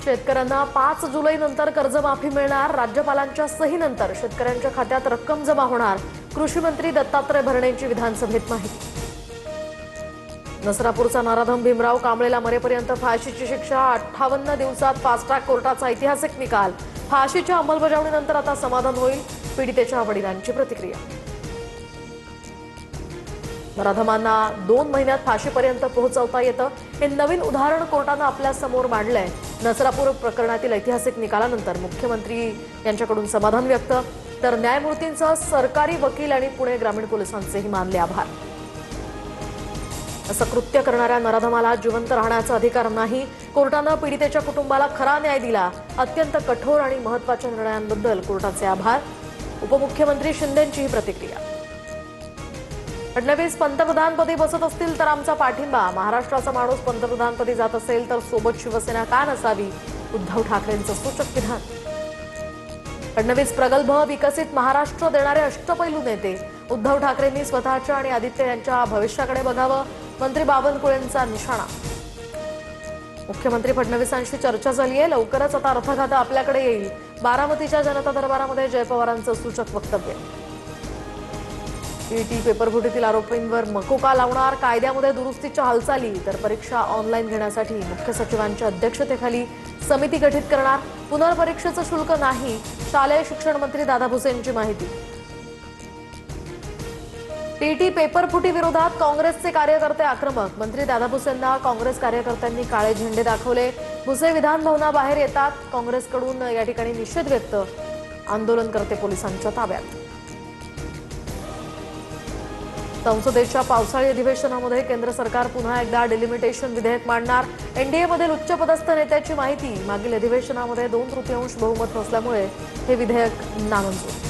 शेतकऱ्यांना 5 जुलैनंतर कर्जमाफी मिळणार। राज्यपालांच्या सहीनंतर शेतकऱ्यांच्या खात्यात रक्कम जमा होणार। कृषी मंत्री दत्तात्रय भरणेंची विधानसभेत माहिती। नसरापूरचा नराधम भीमराव कांबळेला मरेपर्यंत फाशीची शिक्षा। 58 दिवसात फास्ट ट्रॅक कोर्टाचा ऐतिहासिक निकाल। फाशीच्या अंमलबजावणीनंतर आता समाधान होईल, पीडितेच्या वडिलांची प्रतिक्रिया। नराधमांना 2 महिन्यात फाशीपर्यंत पोहोचवता येतं, हे नवीन उदाहरण कोर्टानं आपल्या समोर मांडलंय। नसरापूर प्रकरणातील ऐतिहासिक निकालानंतर मुख्यमंत्री यांच्याकडून समाधान व्यक्त, तर न्यायमूर्तींसह सरकारी वकील आणि पुणे ग्रामीण पोलिसांचेही मानले आभार। असं कृत्य करणाऱ्या नराधमाला जिवंत राहण्याचा अधिकार नाही। कोर्टानं पीडितेच्या कुटुंबाला खरा न्याय दिला। अत्यंत कठोर आणि महत्त्वाच्या निर्णयांबद्दल कोर्टाचे आभार। उपमुख्यमंत्री शिंदेंची ही प्रतिक्रिया। फडणवीस पंतप्रधानपदी बसत असतील तर आमचा पाठिंबा। महाराष्ट्राचा माणूस पंतप्रधानपदी जात असेल तर सोबत शिवसेना का नसावी? उद्धव ठाकरेंचं सूचक विधान। फडणवीस प्रगल्भ विकसित महाराष्ट्र देणारे अष्टपैलू नेते। उद्धव ठाकरेंनी स्वतःच्या आणि आदित्य यांच्या भविष्याकडे बघावं, मंत्री बावनकुळेंचा निशाणा। मुख्यमंत्री फडणवीसांशी चर्चा झाली आहे, लवकरच आता अर्थखातं आपल्याकडे येईल। बारामतीच्या जनता दरबारामध्ये जय पवारांचं सूचक वक्तव्य। ईटी पेपरफुटीतील आरोपींवर मकोका लावणार। कायद्यामध्ये दुरुस्तीच्या हालचाली, तर परीक्षा ऑनलाईन घेण्यासाठी मुख्य सचिवांच्या अध्यक्षतेखाली समिती गठीत करणार। पुनर्परीक्षेचं शुल्क नाही, शालेय शिक्षण मंत्री दादा भुसेंची माहिती। टीटी पेपरफुटी विरोधात काँग्रेसचे कार्यकर्ते आक्रमक। मंत्री दादा भुसेंना काँग्रेस कार्यकर्त्यांनी काळे झेंडे दाखवले। भुसे विधान भवनाबाहेर येतात। काँग्रेसकडून या ठिकाणी निषेध व्यक्त। आंदोलनकर्ते पोलिसांच्या ताब्यात। संसदेच्या पावसाळी अधिवेशनामध्ये केंद्र सरकार पुन्हा एकदा डिलिमिटेशन विधेयक मांडणार। एनडीएमधील उच्चपदस्थ नेत्याची माहिती। मागील अधिवेशनामध्ये 2/3 बहुमत नसल्यामुळे हे विधेयक नामंजूर।